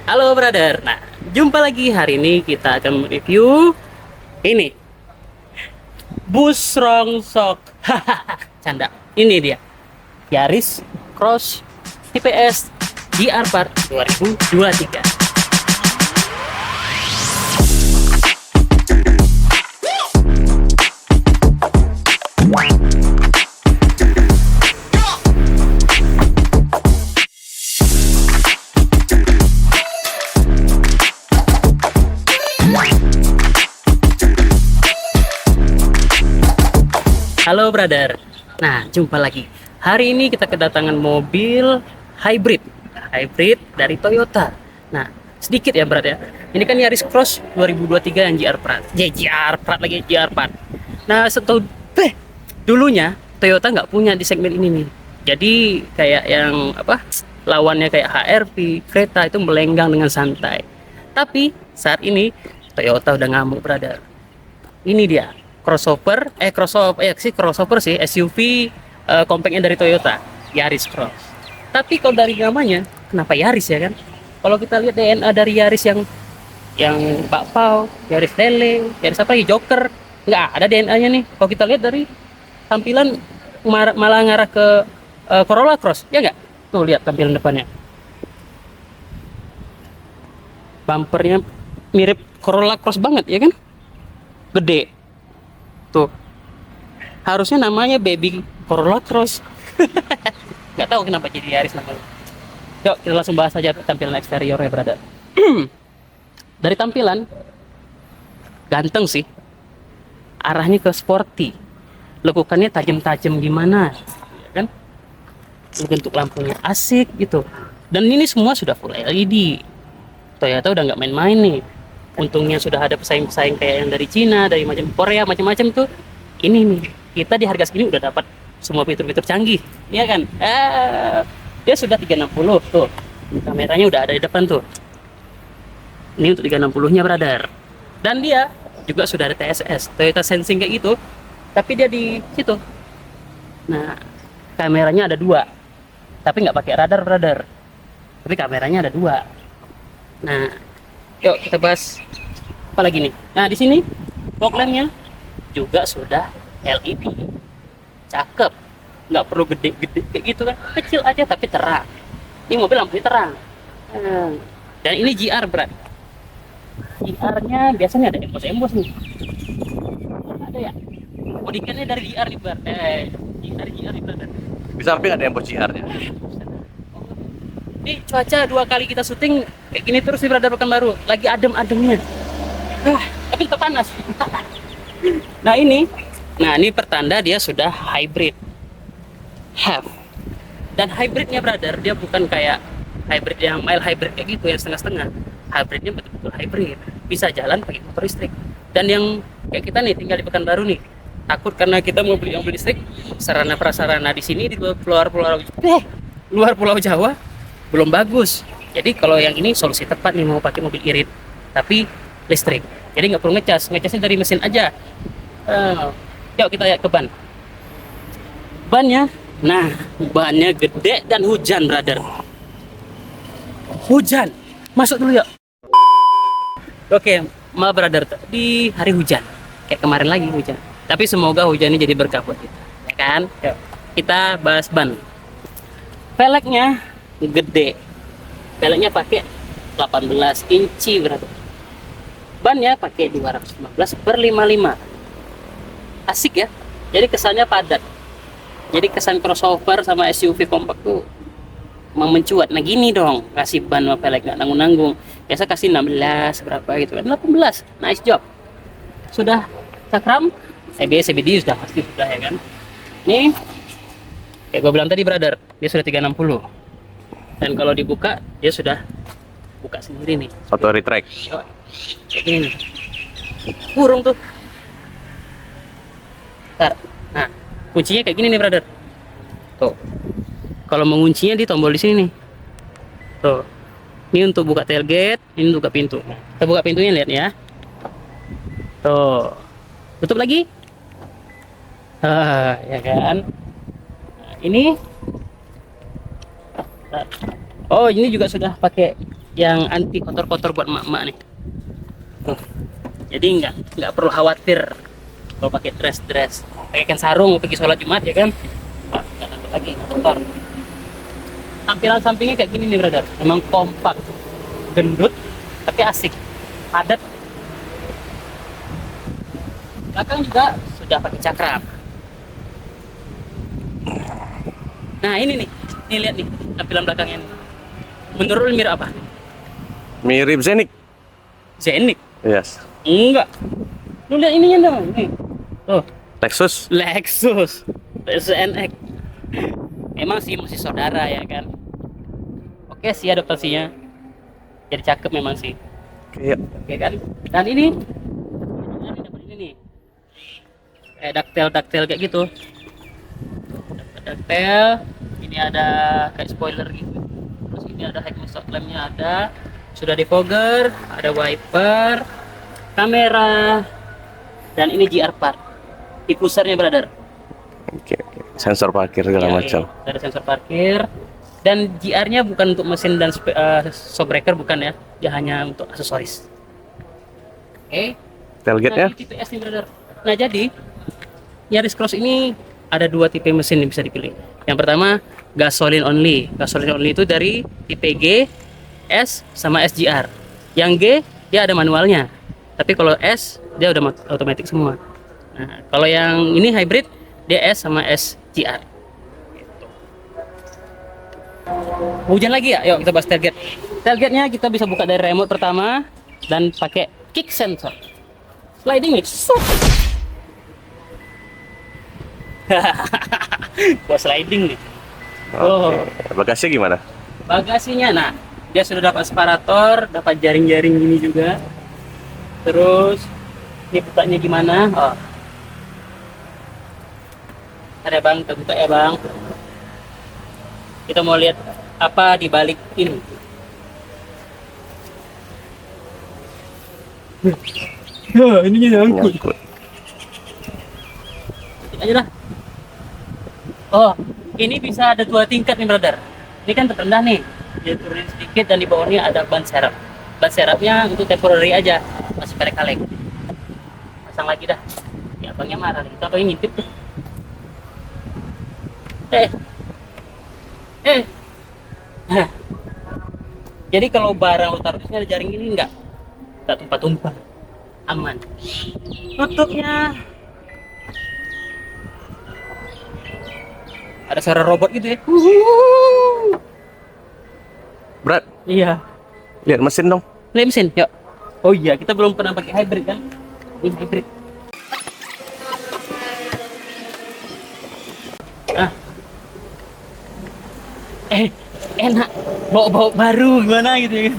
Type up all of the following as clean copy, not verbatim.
Halo brother. Nah, jumpa lagi. Hari ini kita akan mereview ini bus rongsok. Hahaha, canda. Ini dia Yaris Cross TPS GR Part 2023. Halo brother. Nah, jumpa lagi. Hari ini kita kedatangan mobil hybrid. Hybrid dari Toyota. Nah, sedikit ya berat ya. Ini kan Yaris Cross 2023 yang GR Prat. GR Prat lagi GR Prat. Nah, dulunya Toyota nggak punya di segmen ini nih. Jadi kayak yang apa? Lawannya kayak HR-V, kereta itu melenggang dengan santai. Tapi saat ini Toyota udah ngamuk, brother. Ini dia crossover sih SUV compactnya dari Toyota, Yaris Cross. Tapi kalau dari namanya kenapa Yaris ya kan, kalau kita lihat DNA dari Yaris yang bakpao, Yaris lele, Yaris apa lagi, Joker, nggak ada DNA-nya nih. Kalau kita lihat dari tampilan malah ngarah ke Corolla Cross, ya nggak? Tuh lihat tampilan depannya, bumpernya mirip Corolla Cross banget ya kan, gede tuh. Harusnya namanya Baby Corolla Cross. Nggak tahu kenapa jadi Yaris namanya. Yuk kita langsung bahas aja tampilan eksteriornya, brother. Dari tampilan ganteng sih, arahnya ke sporty, lekukannya tajam-tajam gimana ya kan, bentuk lampunya asik gitu. Dan ini semua sudah full LED. Toyota udah nggak main-main nih. Untungnya sudah ada pesaing-pesaing kayak yang dari Cina, dari macam Korea, macam-macam tuh. Ini nih, kita di harga segini udah dapat semua fitur-fitur canggih, iya kan? Dia sudah 360 tuh. Kameranya udah ada di depan tuh. Ini untuk 360-nya, brother. Dan dia juga sudah ada TSS, Toyota Sensing kayak gitu. Tapi dia di situ. Nah, kameranya ada dua. Tapi nggak pakai radar, brother. Tapi kameranya ada dua. Nah, yuk kita bahas apa lagi nih. Nah, di sini fog lampnya juga sudah LED, cakep, nggak perlu gede-gede kayak gitu kan, kecil aja tapi terang. Ini mobil lampunya terang. Dan ini GR, berat. GR-nya biasanya ada embos-embos nih. Ada ya? Bodikannya dari GR nih, Bar. GR nih, brother. Bisa samping ada yang CR-nya. Ini cuaca 2 kali kita syuting kayak gini terus di Brother Pekanbaru, lagi adem-ademnya. Tapi tetap panas. Nah ini pertanda dia sudah hybrid. Dan hybridnya, brother, dia bukan kayak hybrid yang mild hybrid kayak gitu yang setengah-setengah. Hybridnya betul-betul hybrid, bisa jalan pakai motor listrik. Dan yang kayak kita nih tinggal di Pekanbaru nih, takut karena kita mau beli mobil listrik, sarana prasarana di sini di luar Pulau Jawa belum bagus. Jadi kalau yang ini solusi tepat nih, mau pakai mobil irit tapi listrik. Jadi nggak perlu ngecasnya dari mesin aja. Yuk kita lihat ke bannya. Nah, bannya gede dan hujan, brother. Hujan. Masuk dulu yuk. Oke, brother, di hari hujan kayak kemarin lagi hujan. Tapi semoga hujannya jadi berkah buat kita, ya kan? Yuk, kita bahas ban. Velgnya gede. Velgnya pakai 18 inci, brother. Bannya pakai 215/55. Asik ya. Jadi kesannya padat. Jadi kesan crossover sama SUV kompak tuh mencuat. Nah gini dong, kasih ban sama velg nggak nanggung-nanggung. Biasa kasih 16 berapa gitu kan, 18. Nice job. Sudah cakram, ABS CBD sudah pasti sudah ya kan. Nih kayak gue bilang tadi, brother, dia sudah 360. Dan kalau dibuka dia sudah buka sendiri nih, Auto retract. kayak gini nih, kurung tuh. Nah, kuncinya kayak gini nih, brother. Tuh, kalau menguncinya di tombol di sini nih. Tuh, ini untuk buka tailgate, ini untuk buka pintu. Kita buka pintunya, lihat ya. Tuh, tutup lagi. Ya kan. Nah, ini Oh, ini juga sudah pakai yang anti kotor-kotor buat emak-emak nih. Tuh. Jadi nggak perlu khawatir kalau pakai dress. Pakaikan sarung pergi sholat Jumat ya kan? Nggak takut lagi kotor. Tampilan sampingnya kayak gini nih brother. Memang kompak, gendut, tapi asik, padat. Belakang juga sudah pakai cakram. Nah ini nih lihat nih tampilan belakangnya. Menurut lu mirip apa? Mirip Zenik. Zenik? Yes. Enggak. Lu lihat ininya dong. Nih. Tuh. Lexus. Lexus NX. Emang sih masih saudara ya kan. Oke sih adaptasinya. Jadi cakep memang sih. Iya. Oke kan. Dan ini dapat ini nih. Kayak daktel kayak gitu. Daktel. Ini ada kayak spoiler gitu. Terus ini ada head stop lampnya ada. Sudah defogger, ada wiper, kamera, dan ini GR part. Diffusernya brother. Oke. Sensor parkir segala Ya, macam. ada sensor parkir. Dan GR-nya bukan untuk mesin dan shockbreaker bukan ya. Dia hanya untuk aksesoris. Oke. Tailgate-nya? Nah, ini tipe S nih brother. Nah jadi Yaris Cross ini ada dua tipe mesin yang bisa dipilih. Yang pertama gasoline only. Gasoline only itu dari tipe G, S sama SGR. Yang G dia ada manualnya. Tapi kalau S dia udah otomatis semua. Nah, kalau yang ini hybrid dia S sama SGR. Gitu. Hujan lagi ya? Yuk kita bahas tailgate. Tailgate-nya kita bisa buka dari remote pertama dan pakai kick sensor. Sliding nih. Gua sliding nih. Oh. Bagasinya gimana? Bagasinya, nah dia sudah dapat separator, dapat jaring-jaring gini juga. Terus ini bukanya gimana? Oh. Ada bang, kita buka ya bang. Kita mau lihat apa di balik ini. Ya, ininya nyangkut. Nyangkut. Aja dah. Oh, ini bisa ada 2 tingkat nih brother. Ini kan terendah nih, dia turunin sedikit dan di bawahnya ada ban serep. Ban serepnya untuk temporary aja, masih pada kaleng. Pasang lagi dah. Ya abangnya marah, itu abangnya ngintip tuh. Nah. Jadi kalau barang lu taruh di sini ada jaring ini enggak tumpah-tumpah, aman. Tutupnya ada suara robot gitu ya. Berat. Iya. Lihat mesin dong. Lihat mesin, yuk. Oh iya, kita belum pernah pakai hybrid kan? Ini hybrid. Ah. Enak. Bawa baru gimana gitu ya.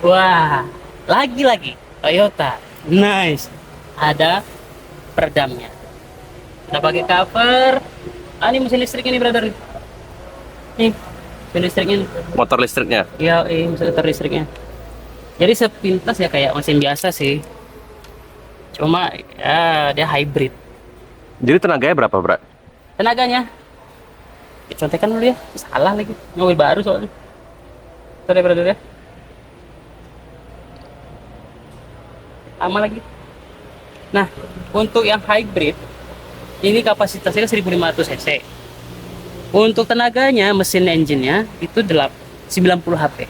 Wah, lagi Toyota. Nice. Ada peredamnya. Kita pakai cover. Ini mesin listriknya nih brother. Nih, mesin listriknya nih. Motor listriknya. Iya, mesin motor listriknya. Jadi sepintas ya kayak mesin biasa sih. Cuma ya dia hybrid. Jadi tenaganya berapa, Bra? Tenaganya contekan dulu ya. Salah lagi. Mobil baru soalnya. Sorry brother ya. Sama lagi. Nah, untuk yang hybrid ini kapasitasnya 1500 cc. Untuk tenaganya, mesin engine-nya itu 90 HP.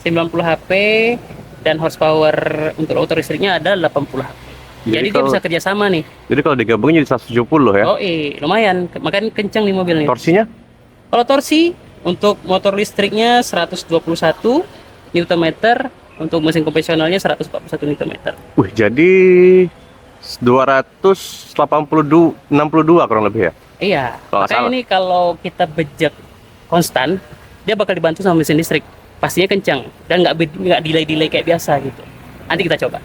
90 HP dan horsepower untuk motor listriknya ada 80 HP. Jadi dia bisa kerjasama nih. Jadi kalau digabungin jadi 170 ya? Oh lumayan, makanya kencang nih mobil nih. Torsinya? Kalau torsi untuk motor listriknya 121 Nm, untuk mesin konvensionalnya 141 Nm. Wih, jadi 262 kurang lebih ya? Iya. Kalau nggak Makanya salah. ini kalau kita bejek konstan, dia bakal dibantu sama mesin listrik. Pastinya kencang dan nggak delay kayak biasa gitu. Nanti kita coba.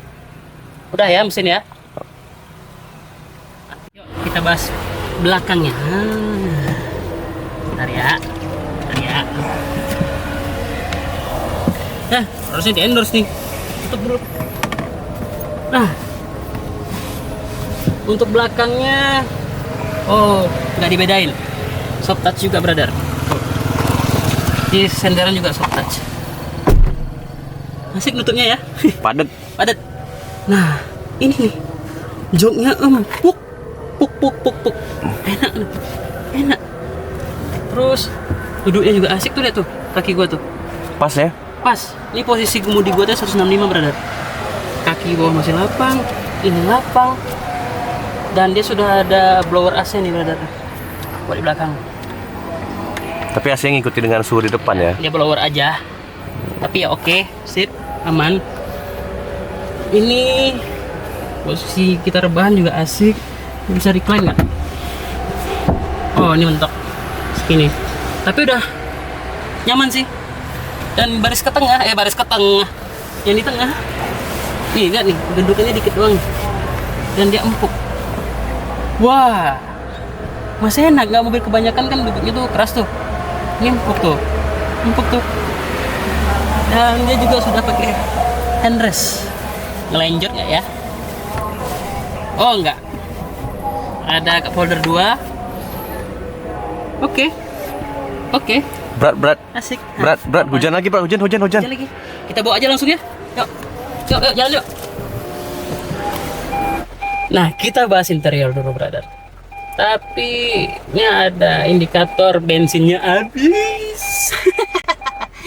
Udah ya mesin ya. Yuk kita bahas belakangnya. Bentar ya. Harusnya di endorse nih. Tutup dulu. Nah, untuk belakangnya, nggak dibedain. Soft touch juga brother. Di senderan juga soft touch. Asik nutupnya ya. Padet. Padat. Nah, ini nih. Joknya empuk. Puk. Enak nih. Enak. Terus duduknya juga asik tuh, lihat tuh kaki gua tuh. Pas ya? Pas. Ini posisi kemudi gua tuh 165, brother. Kaki bawah masih lapang, ini lapang. Dan dia sudah ada blower AC nih, brother. Buat di belakang. Tapi AC ngikuti dengan suhu di depan ya. Dia blower aja. Tapi ya oke, sip, aman. Ini posisi kita rebahan juga asik. Bisa recline nggak? Oh, ini mentok segini. Tapi udah nyaman sih. Dan baris ke tengah, yang di tengah. Nih, lihat nih, gendukannya dikit doang. Dan dia empuk. Wah, masih enak. Nggak mobil kebanyakan kan duduknya tuh keras tuh. Ini empuk tuh. Dan dia juga sudah pakai handrest. Ngelenjot nggak ya? Oh, enggak. Ada cup holder 2. Oke. Berat. Asik. Berat. Hujan lagi, Brat. Hujan. Jalan lagi. Kita bawa aja langsung ya. Yuk, jalan yuk. Nah, kita bahas interior dulu, brother. Tapi ini ada indikator bensinnya habis.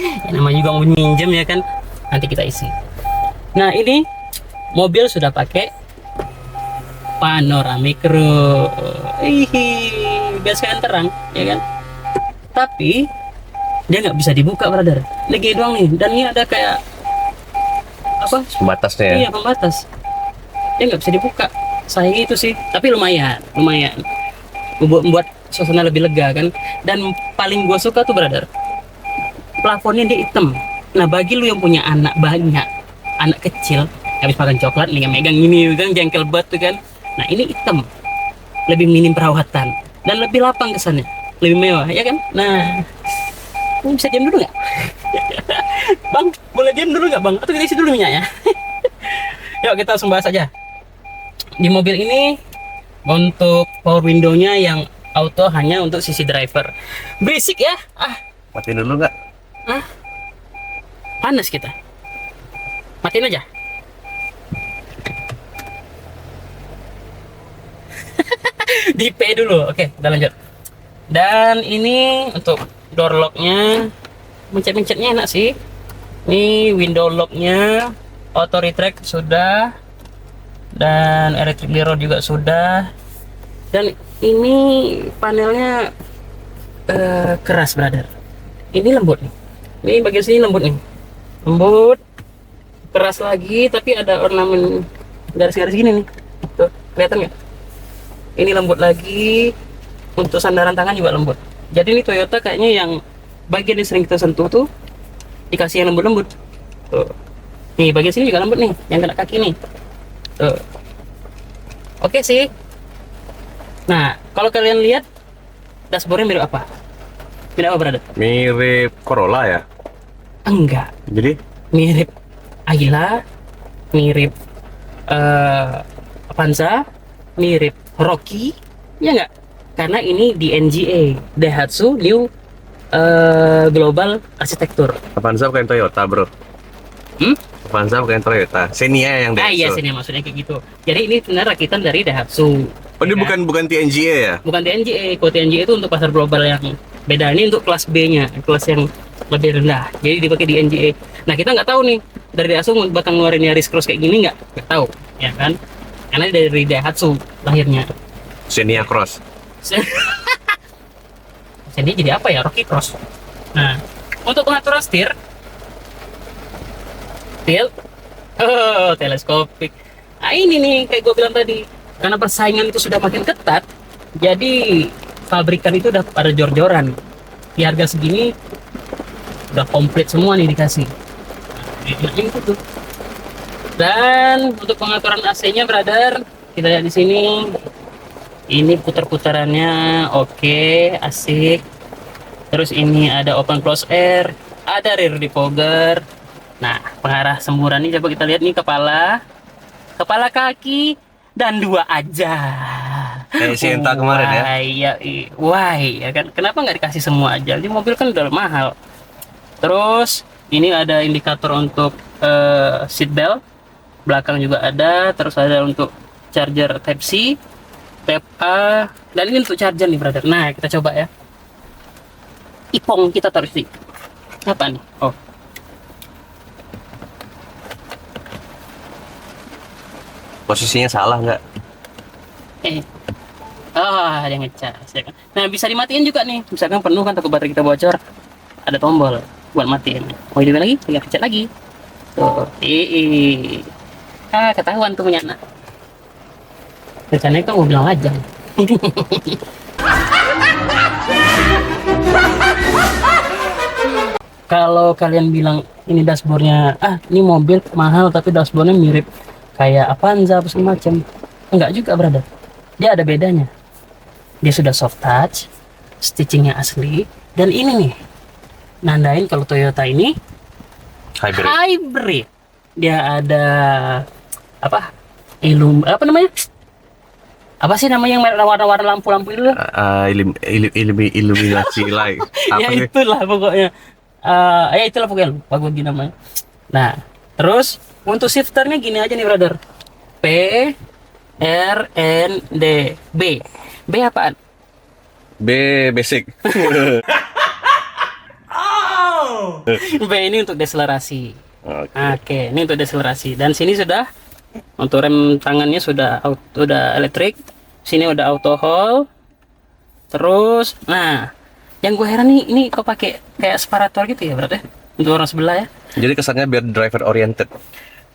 Ya, namanya juga mau minjem ya kan. Nanti kita isi. Nah, ini mobil sudah pakai panoramic roof. Biar sekalian terang, ya kan? Tapi dia nggak bisa dibuka, brother. Ini gini doang nih. Dan ini ada kayak apa? Pembatasnya ya. Iya, pembatas. Dia nggak bisa dibuka. Sayang itu sih. Tapi lumayan. Membuat suasana lebih lega kan. Dan paling gua suka tuh, brother, plafonnya dia hitam. Nah, bagi lu yang punya anak banyak, anak kecil, habis makan coklat nih megang ini kan, jengkel banget tuh kan. Nah, ini hitam, lebih minim perawatan dan lebih lapang kesannya, lebih mewah ya kan. Nah, lu bisa diam dulu nggak? Bang, boleh diam dulu nggak, bang? Atau kita isi dulu minyaknya? Yuk, kita langsung bahas aja. Di mobil ini untuk power window-nya yang auto hanya untuk sisi driver. Berisik ya? Matiin dulu nggak? Panas kita. Matiin aja. Di P dulu. Oke, kita lanjut. Dan ini untuk door lock-nya, mencet-mencetnya enak sih. Ini window lock-nya, auto retract sudah, dan electric mirror juga sudah. Dan ini panelnya keras, brother. Ini lembut nih. Ini bagian sini lembut nih. Lembut, keras lagi, tapi ada ornamen garis-garis gini nih. Tuh, kelihatan nggak? Ini lembut lagi. Untuk sandaran tangan juga lembut. Jadi ini Toyota kayaknya yang bagian yang sering kita sentuh tuh dikasih yang lembut-lembut. Tuh. Nih, bagian sini juga lembut nih, yang kena kaki nih. Tuh. Oke sih. Nah, kalau kalian lihat dashboardnya mirip apa? Mirip apa, brother? Mirip Corolla ya. Enggak. Jadi Mirip Ayla, mirip Avanza, mirip Rocky, ya enggak? Karena ini di NGA, Daihatsu New Global Architecture. Avanza bukan Toyota, bro. Avanza bukan Toyota. Xenia yang Daihatsu. Iya, sini maksudnya kayak gitu. Jadi ini sebenarnya rakitan dari Daihatsu. Oh, ini bukan TNGA ya? Bukan TNGA. Kalau TNGA itu untuk pasar global yang beda. Ini untuk kelas B-nya, kelas yang lebih rendah. Jadi dipakai di NGA. Nah, kita nggak tahu nih dari Daihatsu bakal ngeluarin Yaris Cross kayak gini nggak tahu, ya kan? Karena dari Daihatsu lahirnya. Xenia Cross. Jadi apa ya, Rocky Cross. Nah, untuk pengaturan setir, tilt, teleskopik. Nah, ini nih kayak gue bilang tadi, karena persaingan itu sudah makin ketat, jadi pabrikan itu udah pada jor-joran. Di harga segini udah komplit semua nih dikasih. Nah, ini tuh. Dan untuk pengaturan AC-nya, brother, kita lihat di sini. Ini putar-putarannya oke, asik. Terus ini ada open close air, ada rear defogger. Nah, pengarah semburan ini coba kita lihat nih, kepala kaki dan 2 aja. Kayak Sienta kemarin ya. Why ya kan? Kenapa nggak dikasih semua aja? Ini mobil kan udah mahal. Terus ini ada indikator untuk seat belt, belakang juga ada, terus ada untuk charger Type C, Type A, dan ini untuk charger nih brother. Nah kita coba ya, ipong kita taruh di apa nih? Oh, Posisinya salah nggak? dia ngecas ya kan. Nah bisa dimatiin juga nih, misalkan penuh kan takut baterai kita bocor, ada tombol buat matiin. Mau hidupin lagi, tinggal pencet lagi. Tuh, ketahuan tuh punya anak. Rencananya kan mau bilang aja. Kalau kalian bilang ini dashboardnya, ini mobil mahal tapi dashboardnya mirip kayak Avanza apa semacam, enggak juga brother. Dia ada bedanya. Dia sudah soft touch, stitchingnya asli, dan ini nih nandain kalau Toyota ini hybrid. Dia ada apa? Apa namanya? Apa sih namanya yang warna-warna lampu-lampu itu? Iluminasi light. Ya itulah pokoknya. Ya itulah pokoknya, lupa gue gini namanya. Nah, terus untuk shifternya gini aja nih brother. P R N D B. B apaan? B basic. B ini untuk deselerasi. Oke. Oke, ini untuk deselerasi. Dan sini sudah untuk rem tangannya sudah elektrik. Sini udah auto hold. Terus, nah, yang gue heran nih, ini kok pakai kayak separator gitu ya berarti untuk orang sebelah ya. Jadi kesannya biar driver oriented.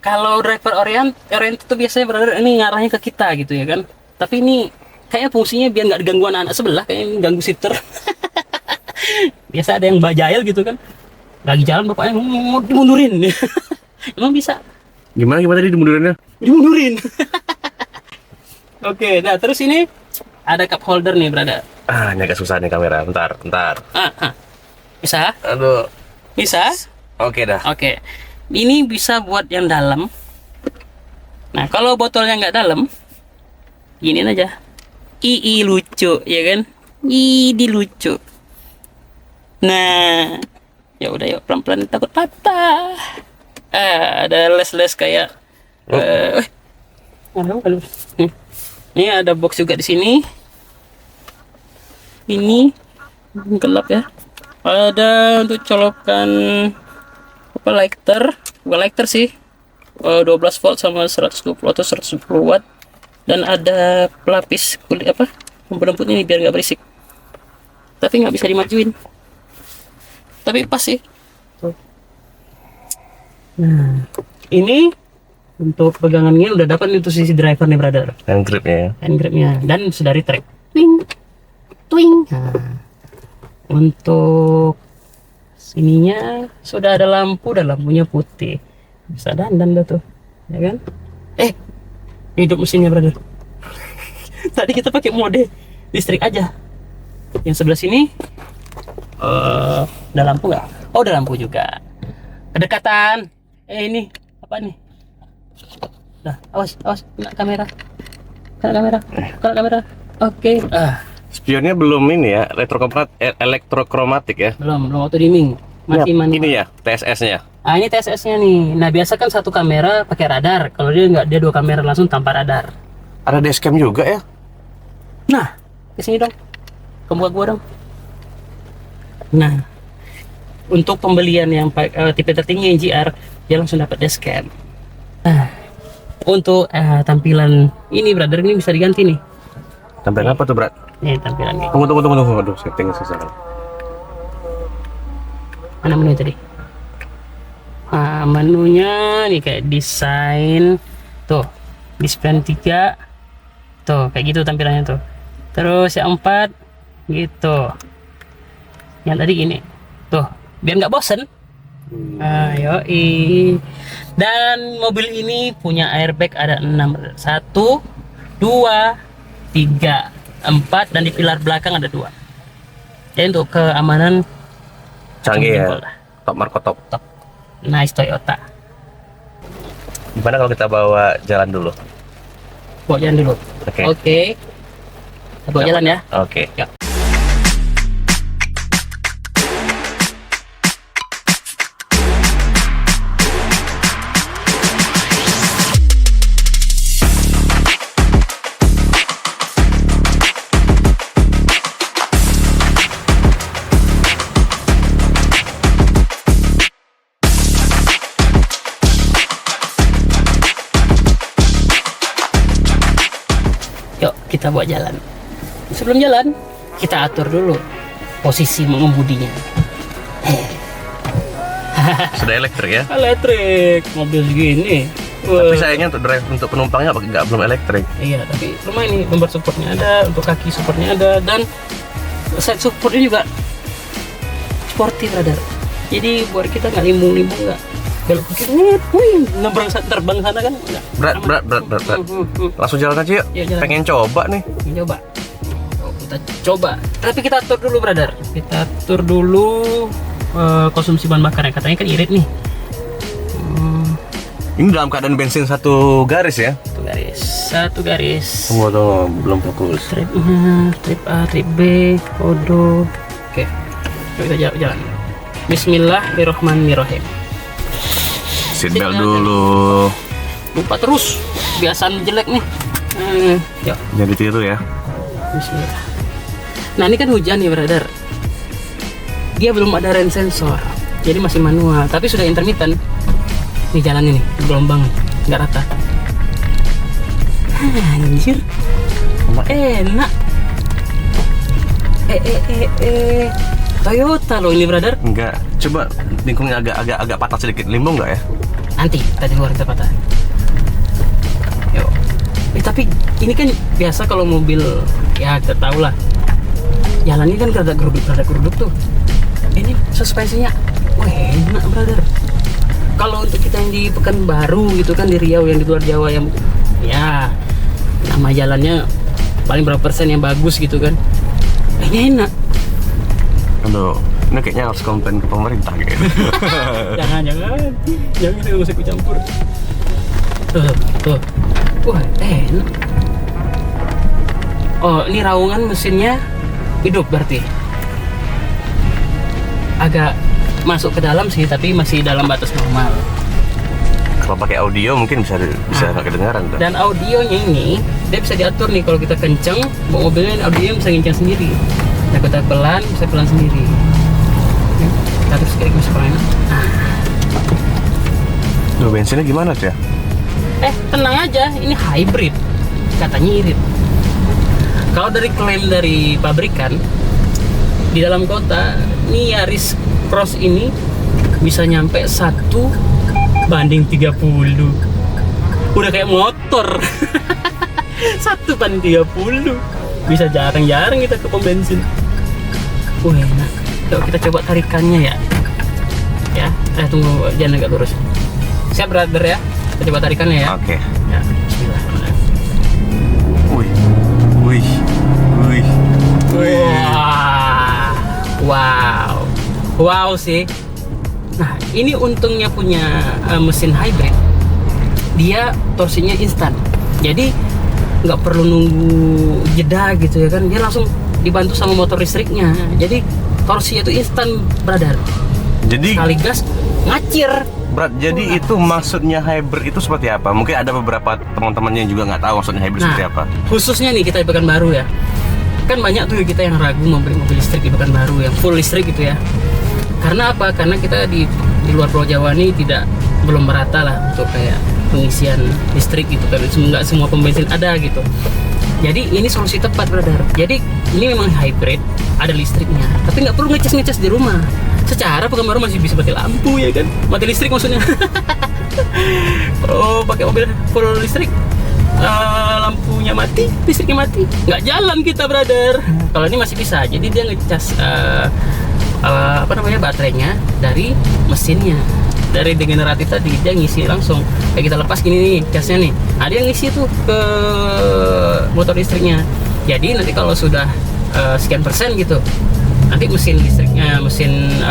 Kalau driver oriented itu biasanya brother ini ngarahnya ke kita gitu ya kan. Tapi ini kayaknya fungsinya biar nggak diganggu anak sebelah, kayaknya ganggu shifter. Biasa ada yang bajail gitu kan, lagi jalan bapaknya mau dimundurin. Emang bisa Gimana tadi dimundurinnya? dimundurin. Oke, nah terus ini ada cup holder nih brother. Ini agak susah nih kamera. Bentar. Bisa? Aduh. Bisa? Oke dah. Oke, ini bisa buat yang dalam. Nah kalau botolnya nggak dalam, giniin aja. Lucu ya kan? Lucu. Nah, ya udah yuk pelan-pelan, takut patah. Ada les-les kayak. Ini ada box juga di sini. Ini gelap ya. Ada untuk colokan apa lighter, bukan lighter sih. 12 volt sama 120 atau 110 watt. Dan ada pelapis kulit apa? Rumput ini biar nggak berisik. Tapi nggak bisa dimajuin. Tapi pas sih. Nah, ini untuk pegangannya udah dapat nih untuk sisi driver nih brother. Hand gripnya ya. Hand gripnya dan sudah retract. Twing. Nah, untuk sininya sudah ada lampu dan lampunya putih. Bisa dandan dah tuh, ya kan? Hidup mesinnya brother. Tadi kita pakai mode listrik aja. Yang sebelah sini ada lampu nggak? Oh, ada lampu juga. Kedekatan. Ini apa nih? Nah, awas, kena kamera. Oke. Spionnya belum ini ya, elektrokromatik ya. Belum auto dimming. Masih manual. Ini ya, TSS-nya. Ini TSS-nya nih. Nah, biasa kan satu kamera pakai radar. Kalau dia nggak, dia dua kamera langsung tanpa radar. Ada dashcam juga ya? Nah, kesini dong. Kamu buat gua dong. Nah, untuk pembelian yang tipe tertinggi GR, dia langsung dapat dashcam. Nah, untuk tampilan ini brother, ini bisa diganti nih. Tampilan apa tuh, Brat? Nih tampilannya. Tunggu. Aduh, settingnya susah. Mana menu tadi? Menunya nih kayak desain. Tuh, display 3. Tuh, kayak gitu tampilannya tuh. Terus yang 4 gitu. Yang tadi gini. Tuh, biar nggak bosen. Yoi. Dan mobil ini punya airbag ada 6. 1, 2, 3, 4 dan di pilar belakang ada 2. Jadi untuk keamanan Canggih ya. jempol lah. Top Marco top. Nice Toyota. Gimana kalau kita bawa jalan dulu? Bawa jalan dulu. Oke. Kita bawa jalan ya. Oke. Ya. Yuk kita buat jalan. Sebelum jalan, kita atur dulu posisi mengemudinya. Sudah elektrik ya? Elektrik, mobil segini. Tapi sayangnya untuk drive untuk penumpangnya nggak belum elektrik. Iya, tapi lumayan nih, lumbar supportnya ada, untuk kaki supportnya ada, dan side supportnya juga sporty, brother. Jadi buat kita nggak limbung-limbung, nggak belok ke kiri, nyebrang terbang sana kan enggak. Berat. Langsung jalan aja yuk. Yuk, jalan. Pengen coba nih. Coba. Kita coba. Tapi kita atur dulu, brother. Kita atur dulu konsumsi bahan bakar ya. Katanya kan irit nih. Ini dalam keadaan bensin satu garis ya? Satu garis. Tunggu, belum fokus. Trip A, trip B, kodo. Oke. Yuk kita jalan. Bismillahirrahmanirrahim. Seatbelt dulu. Lupa terus. Kebiasaan jelek nih. Yuk. Jadi tiru ya. Bismillah. Nah ini kan hujan nih, brother. Dia belum ada rain sensor, jadi masih manual. Tapi sudah intermittent. Nih jalan ini, gelombang nggak rata. Anjir, enak. Toyota loh ini, brother. Enggak. Coba lingkungnya agak patah sedikit. Limbung nggak ya? Nanti tadi luar kita patah. Yuk. Tapi ini kan biasa kalau mobil, ya kita tahu lah. Jalannya kan rada geruduk tuh. Ini suspensinya, wah enak, brother. Kalau untuk kita yang di Pekanbaru gitu kan, di Riau, yang di luar Jawa, yang ya nama jalannya paling berapa persen yang bagus gitu kan, kayaknya enak. Aduh, ini kayaknya harus komplain ke pemerintah gitu. jangan nggak usah ikut campur. Tuh, wah enak. Oh, ini raungan mesinnya hidup berarti. Agak masuk ke dalam sih, tapi masih dalam batas normal. Kalau pakai audio mungkin bisa nggak kedengaran tuh. Dan audionya ini dia bisa diatur nih, kalau kita kenceng bawa mobilnya, audionya bisa ngenceng sendiri. Nah, kita pelan bisa pelan sendiri. Kita terus kayak masuk pelan. Duh, bensinnya gimana tuh ya? Tenang aja, ini hybrid, katanya irit. Kalau dari klaim dari pabrikan, di dalam kota ini Yaris Cross ini bisa nyampe 1:30. Udah kayak motor. 1/30. Bisa jarang-jarang kita ke pom bensin. Enak. Yuk kita coba tarikannya ya. Ya, tunggu, jangan agak lurus. Siap, brother ya. Kita coba tarikannya ya. Oke. Ya, bismillahirrahmanirrahim. Wih. Wow sih. Nah, ini untungnya punya mesin hybrid. Dia torsinya instan. Jadi nggak perlu nunggu jeda gitu ya kan. Dia langsung dibantu sama motor listriknya. Jadi torsinya itu instan, brother. Jadi Sekali gas ngacir. jadi itu maksudnya hybrid itu seperti apa? Mungkin ada beberapa teman-teman yang juga nggak tahu maksudnya hybrid seperti apa. Khususnya nih kita di Pekanbaru ya. Kan banyak tuh kita yang ragu membeli mobil listrik di Pekanbaru yang full listrik gitu ya. Karena apa? Karena kita di luar Pulau Jawa ini belum merata lah untuk kayak pengisian listrik gitu kan. Nggak semua pom bensin ada gitu. Jadi ini solusi tepat, brother. Jadi ini memang hybrid, ada listriknya, tapi nggak perlu ngecas di rumah. Secara Pekanbaru masih bisa mati lampu ya kan, mati listrik maksudnya. Kalau pakai mobil full listrik, lampunya mati, listriknya mati, nggak jalan kita, brother. Kalau ini masih bisa, jadi dia ngecas baterainya dari mesinnya, dari degeneratif tadi dia ngisi langsung. Kayak kita lepas gini nih casnya nih, dia ngisi tuh ke motor listriknya. Jadi nanti kalau sudah sekian persen gitu, nanti mesin listriknya, mesin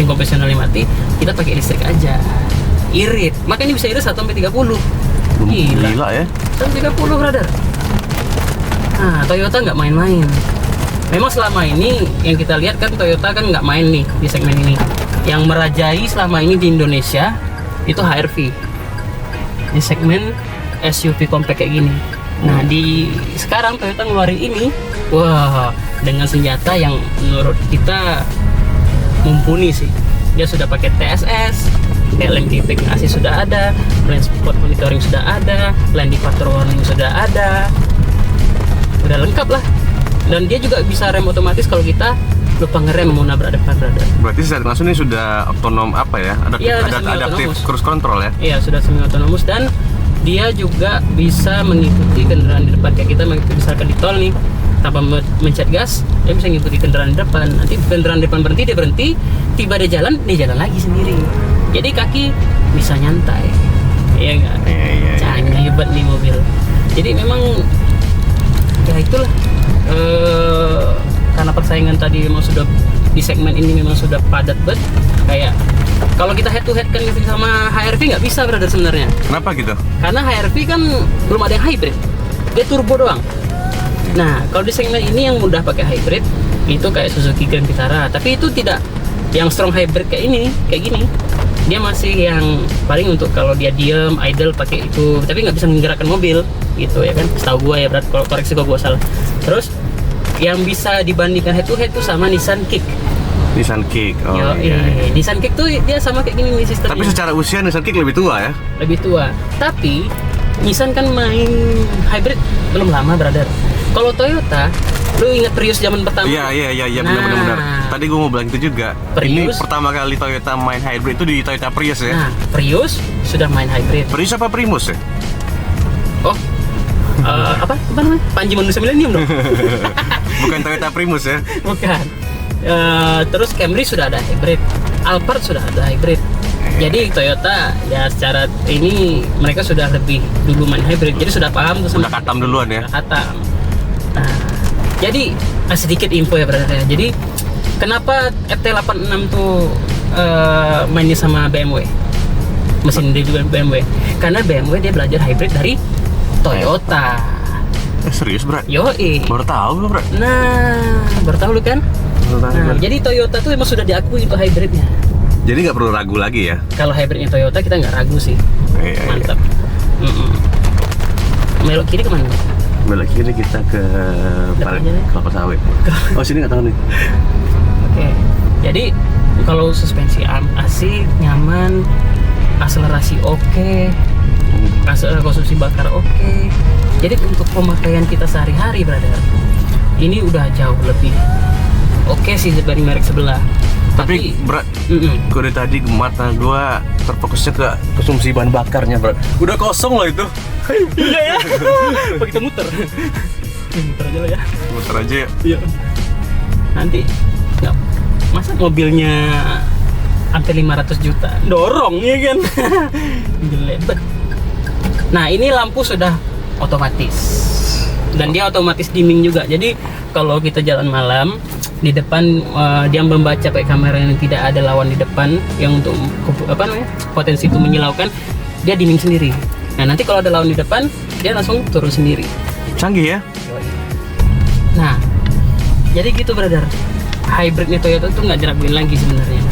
konvensionalnya mati, kita pakai listrik aja. Irit, makanya bisa irit 1/30. Gila ya, 1/30, brother. Nah, Toyota nggak main-main. Memang selama ini yang kita lihat kan Toyota kan nggak main nih di segmen ini. Yang merajai selama ini di Indonesia itu HR-V di segmen SUV compact kayak gini. Nah, sekarang Toyota ngeluarin ini, wah, dengan senjata yang menurut kita mumpuni sih. dia sudah pakai TSS, kayak lane keeping assist sudah ada, blind spot monitoring sudah ada, lane departure warning sudah ada, udah lengkap lah. Dan dia juga bisa rem otomatis kalau kita lupa ngerem mau nabrak depan, brother. Berarti secara langsung ini sudah otonom apa ya? Iya, Adaptif semi-otonomous. cruise control ya? Iya, sudah semi otonomous, dan dia juga bisa mengikuti kendaraan di depan. Kayak kita misalkan di tol nih, tanpa mencet gas, dia bisa ngikuti kendaraan di depan. Nanti kendaraan depan berhenti, dia berhenti, tiba dia jalan lagi sendiri. Jadi kaki bisa nyantai. Iya enggak? Iya. Canggih hebat nih mobil. Jadi memang ya itulah, karena persaingan tadi memang sudah di segmen ini memang sudah padat banget. Kayak kalau kita head to head kan sama HRV nggak bisa, brother, sebenarnya. Kenapa gitu? Karena HRV kan belum ada yang hybrid, dia turbo doang. Nah, kalau di segmen ini yang mudah pakai hybrid itu kayak Suzuki Grand Vitara, tapi itu tidak yang strong hybrid kayak gini. Dia masih yang paling untuk kalau dia diem, idle pakai itu, tapi nggak bisa menggerakkan mobil gitu ya kan. Setahu gua ya, berat, kalau koreksi kalau gua salah. Terus yang bisa dibandingkan head to head tuh sama Nissan Kick. Nissan Kick. Oh Iya. Nissan Kick tuh dia sama kayak gini nih sistemnya. Tapi secara usia Nissan Kick lebih tua ya? Lebih tua. Tapi Nissan kan main hybrid belum lama, brother. Kalau Toyota, lu ingat Prius zaman pertama? Iya, Nah, benar. Tadi gue mau bilang itu juga. Prius. Ini pertama kali Toyota main hybrid itu di Toyota Prius ya. Nah, Prius sudah main hybrid. Prius apa Primus ya? Oh, apa namanya? Panji manusia milenium dong? Bukan Toyota Primus ya? Bukan. Terus Camry sudah ada hybrid, Alphard sudah ada hybrid. Jadi Toyota ya secara ini mereka sudah lebih dulu main hybrid, jadi sudah paham tuh sama. Udah katam duluan ya? Udah katam. Nah, jadi sedikit info ya, brother ya. Jadi kenapa FT86 tuh mainnya sama BMW? Mesin dia juga BMW. Karena BMW dia belajar hybrid dari Toyota. Serius, Bro? Yoi. Baru tahu lu, Bro. Nah, baru tahu lu kan? Nah, jadi Toyota tuh emang sudah diakui untuk hybridnya. Jadi nggak perlu ragu lagi ya? Kalau hybridnya Toyota kita nggak ragu sih. Iya. Mantap. Belok kiri kemana? Belok kiri kita ke Depan aja deh. Kelapa Sawit. Oh, sini nggak tahu nih. Oke. Jadi kalau suspensi asik, nyaman, akselerasi oke, konsumsi bakar oke. Jadi untuk pemakaian kita sehari-hari, brother, ini udah jauh lebih oke sih dari merek sebelah. Tapi berat, gue dari tadi mata gue terfokusnya ke konsumsi bahan bakarnya, Bro. Udah kosong loh itu. Iya ya. Kita muter. Muter aja lah ya. Muter aja ya. Iya. Nanti nggak, masa mobilnya sampai 500 juta dorong ya kan? Gelebet. Nah, ini lampu sudah otomatis. Dan dia otomatis dimming juga. Jadi kalau kita jalan malam di depan, dia membaca pakai kamera yang tidak ada lawan di depan yang untuk potensi itu menyilaukan, dia dimming sendiri. Nah, nanti kalau ada lawan di depan, dia langsung turun sendiri. Canggih ya? Nah, jadi gitu, brother. Hybridnya Toyota tuh nggak diraguin lagi sebenarnya.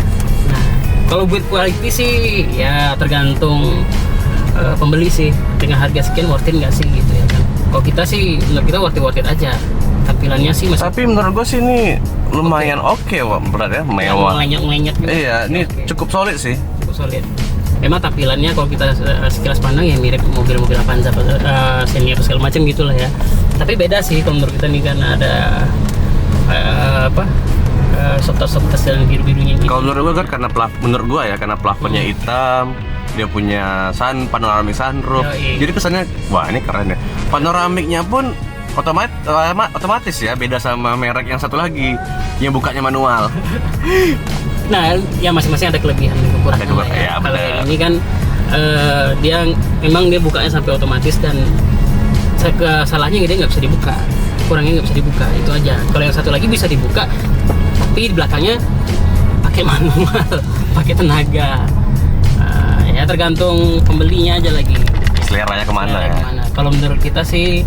Nah, kalau buat quality sih ya tergantung pembeli sih. Dengan harga sekian worth it nggak sih gitu ya kan? Kalau kita sih, menurut kita worth it aja. Tampilannya sih masih. Tapi menurut gue sih ini lumayan oke, Bro ya, mewah. Menyet gitu. Iya, ini cukup solid sih. Cukup solid. Memang tampilannya kalau kita sekilas pandang ya mirip mobil-mobil Avanza, senior segala macam gitulah ya. Tapi beda sih kalau menurut kita nih, karena ada soft-soft dan biru-birunya gitu. Kalau menurut gue kan karena plafonnya hitam, dia punya panoramik sunroof. Jadi kesannya wah ini keren ya. Panoramiknya pun otomatis ya, beda sama merek yang satu lagi yang bukanya manual. Nah, ya masing-masing ada kelebihan dan kekurangan. Ya, kalau yang ini kan dia bukanya sampai otomatis, dan salahnya dia nggak bisa dibuka, kurangnya nggak bisa dibuka, itu aja. Kalau yang satu lagi bisa dibuka, tapi di belakangnya pakai manual, pakai tenaga. Ya tergantung pembelinya aja lagi. Seleranya kemana ya? Kalau menurut kita sih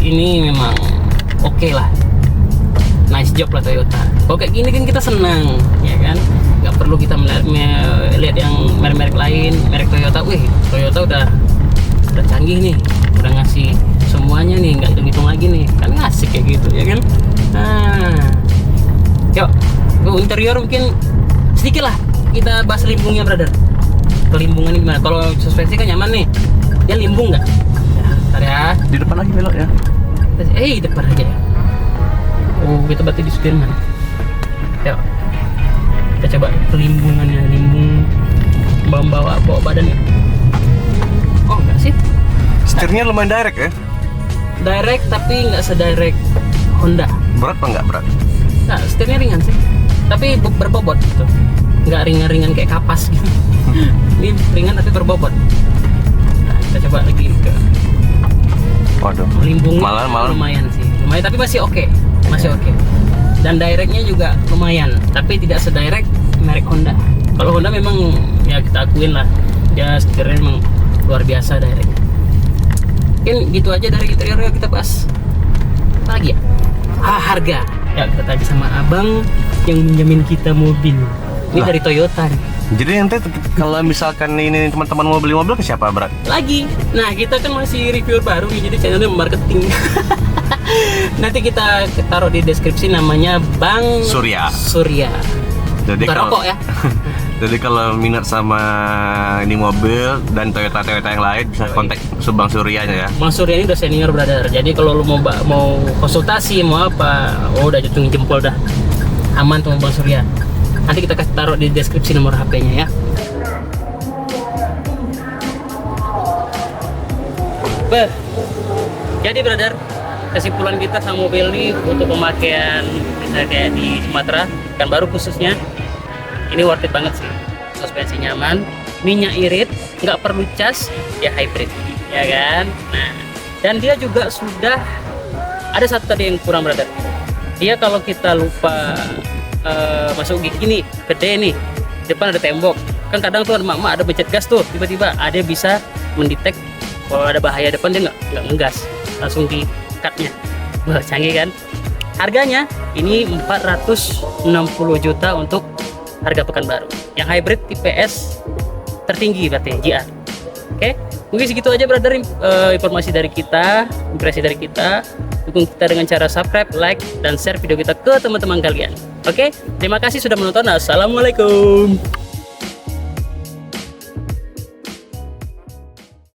ini memang oke lah. Nice job lah Toyota. Kalau kayak gini kan kita senang, ya kan? Nggak perlu kita lihat yang merek-merek lain. Merek Toyota, Toyota udah canggih nih, udah ngasih semuanya nih, nggak hitung lagi nih, kan ngasih kayak gitu, ya kan? Nah, yuk, interior mungkin sedikit lah kita bahas limbungnya, brother. Kelimbungan ini gimana? Kalau suspensi kan nyaman nih. Dia limbung nggak? Ya, ntar ya. Di depan lagi belok ya. Depan aja ya. Oh, kita berarti di Sudirman. Yuk. Kita coba kelimbungannya, limbung bawa badannya. Oh, enggak sih. Setirnya lumayan direct ya. Direct tapi nggak sedirect Honda. Berat apa nggak berat? Nah, setirnya ringan sih. Tapi berbobot gitu. Nggak ringan-ringan kayak kapas gitu. Ini ringan tapi berbobot. Nah, kita coba lagi ke Waduh. limbungnya. Malah. Lumayan sih. Lumayan tapi masih oke. Masih oke. Dan directnya juga lumayan, tapi tidak sedirect merek Honda. Kalau Honda memang ya kita akuin lah, dia setirnya memang luar biasa directnya. Mungkin gitu aja dari interiornya kita bahas. Apa lagi ya? Harga. Ya kita tanya sama abang yang minjemin kita mobil. Ini dari Toyota nih. Jadi nanti kalau misalkan ini teman-teman mau beli mobil ke siapa, Brat? Lagi. Nah, kita kan masih reviewer baru nih, jadi channelnya marketing. Nanti kita taruh di deskripsi namanya Bang Surya. Jadi Bukan kalau rokok ya. Jadi kalau minat sama ini mobil dan Toyota yang lain bisa kontak Bang Suryanya ya. Bang Surya ini udah senior, brother. Jadi kalau lu mau konsultasi mau apa, udah jatuhin jempol dah. Aman tuh Bang Surya. Nanti kita kasih taruh di deskripsi nomor HP-nya ya. Jadi brother, kesimpulan kita sama mobil ini untuk pemakaian misalnya kayak di Sumatera kan baru khususnya ini worth it banget sih. Suspensi nyaman, minyak irit, nggak perlu cas, ya hybrid, ya kan. Nah, dan dia juga sudah ada satu tadi yang kurang, brother. Dia kalau kita lupa masuk gigi nih, gede nih, depan ada tembok, kan kadang tuh emak-emak ada pencet gas tuh, tiba-tiba ada bisa mendetek kalau ada bahaya depan, dia nggak ngegas, langsung di cutnya. Wah, canggih kan. Harganya ini 460 juta untuk harga Pekanbaru. Yang hybrid tipe S tertinggi berarti GR. Oke, mungkin segitu aja, brother, informasi dari kita, impresi dari kita. Dukung kita dengan cara subscribe, like, dan share video kita ke teman-teman kalian. Oke, terima kasih sudah menonton. Assalamualaikum.